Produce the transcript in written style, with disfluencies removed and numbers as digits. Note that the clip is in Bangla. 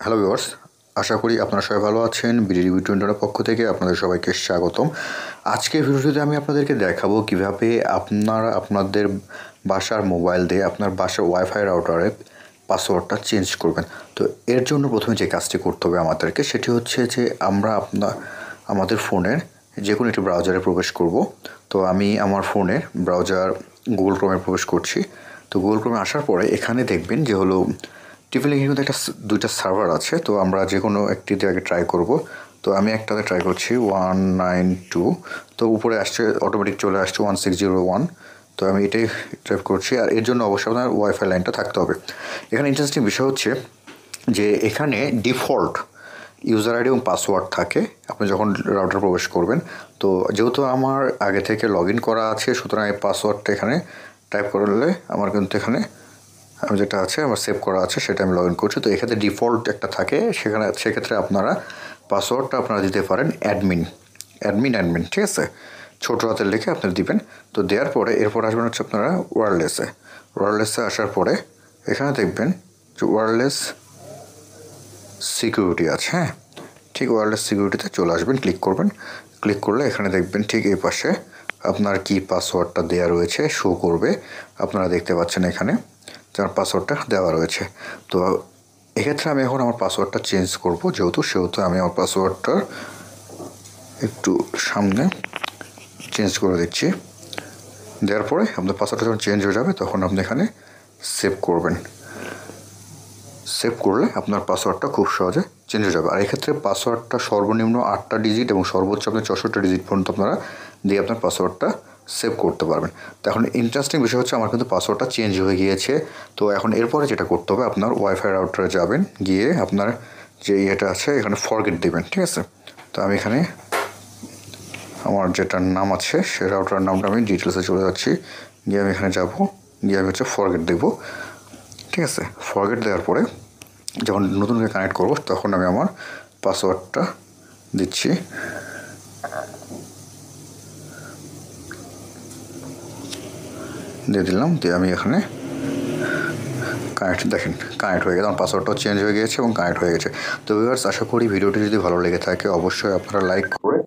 হ্যালো ভিউয়ার্স, আশা করি আপনারা সবাই ভালো আছেন। বিডি টোয়েন্টির পক্ষ থেকে আপনাদের সবাইকে স্বাগতম। আজকের ভিডিওতে আমি আপনাদেরকে দেখাবো কিভাবে আপনারা আপনাদের বাসার মোবাইল দিয়ে আপনার বাসার ওয়াইফাই রাউটারে পাসওয়ার্ডটা চেঞ্জ করবেন। তো এর জন্য প্রথমে যে কাজটি করতে হবে আমাদেরকে সেটি হচ্ছে যে আমরা আমাদের ফোনের যে কোনো একটি ব্রাউজারে প্রবেশ করব। তো আমি আমার ফোনের ব্রাউজার গুগল ক্রোমে প্রবেশ করছি। তো গুগল ক্রোমে আসার পরে এখানে দেখবেন যে হলো টিফিনের কিন্তু দুইটা সার্ভার আছে। তো আমরা যে কোনো একটিতে আগে ট্রাই করব। তো আমি একটাতে ট্রাই করছি 192। তো উপরে আসছে অটোমেটিক চলে আসছে 1601। তো আমি এটাই ট্রাই করছি। আর এর জন্য অবশ্যই আপনার ওয়াইফাই লাইনটা থাকতে হবে। এখানে ইন্টারেস্টিং বিষয় হচ্ছে যে এখানে ডিফল্ট ইউজার আইডি এবং পাসওয়ার্ড থাকে আপনি যখন রাউটার প্রবেশ করবেন। তো যেহেতু আমার আগে থেকে লগ ইন করা আছে, সুতরাং এই পাসওয়ার্ডটা এখানে টাইপ করলে আমার কিন্তু এখানে আমি যেটা আছে আমার সেভ করা আছে সেটা আমি লগ ইন করছি। তো এক্ষেত্রে ডিফল্ট একটা থাকে, সেক্ষেত্রে আপনারা পাসওয়ার্ডটা আপনারা দিতে পারেন অ্যাডমিন, ঠিক আছে, ছোটো হাতের লিখে আপনি দিবেন। তো দেওয়ার পরে এরপর আসবেন হচ্ছে আপনারা ওয়্যারলেসে আসার পরে এখানে দেখবেন যে ওয়্যারলেস সিকিউরিটি আছে। হ্যাঁ, ঠিক ওয়্যারলেস সিকিউরিটিতে চলে আসবেন, ক্লিক করবেন। ক্লিক করলে এখানে দেখবেন ঠিক এই পাশে আপনার কি পাসওয়ার্ডটা দেওয়া রয়েছে শো করবে। আপনারা দেখতে পাচ্ছেন এখানে যার পাসওয়ার্ডটা দেওয়া রয়েছে। তো এক্ষেত্রে আমি এখন আমার পাসওয়ার্ডটা চেঞ্জ করব, সেহেতু আমি আমার পাসওয়ার্ডটা একটু সামনে চেঞ্জ করে দিচ্ছি। দেওয়ার পরে আপনার পাসওয়ার্ডটা যখন চেঞ্জ হয়ে যাবে তখন আপনি এখানে সেভ করবেন। সেভ করলে আপনার পাসওয়ার্ডটা খুব সহজে চেঞ্জ হয়ে যাবে। আর এক্ষেত্রে পাসওয়ার্ডটা সর্বনিম্ন 8টা ডিজিট এবং সর্বোচ্চ আপনি 64টা ডিজিট পর্যন্ত আপনারা দিয়ে আপনার পাসওয়ার্ডটা সেভ করতে পারবেন। তো এখন ইন্টারেস্টিং বিষয় হচ্ছে আমার কিন্তু পাসওয়ার্ডটা চেঞ্জ হয়ে গিয়েছে। তো এখন এরপরে যেটা করতে হবে, আপনার ওয়াইফাই রাউটারে যাবেন, গিয়ে আপনার যে ইয়েটা আছে এখানে ফরগেট দেবেন, ঠিক আছে। তো আমি এখানে আমার যেটার নাম আছে সে রাউটারের নামটা আমি ডিটেলসে চলে যাচ্ছি, গিয়ে আমি এখানে যাব, গিয়ে আমি হচ্ছে ফরগেট দেব, ঠিক আছে। ফরগেট দেওয়ার পরে যখন নতুন করে কানেক্ট করব তখন আমি আমার পাসওয়ার্ডটা দিচ্ছি। দিয়ে দিলাম, দিয়ে আমি এখানে দেখেন কানেক্ট হয়ে গেছে, আমার পাসওয়ার্ডটাও চেঞ্জ হয়ে গেছে এবং কানেক্ট হয়ে গেছে। তো ভিউয়ার্স, আশা করি ভিডিওটি যদি ভালো লেগে থাকে অবশ্যই আপনারা লাইক করে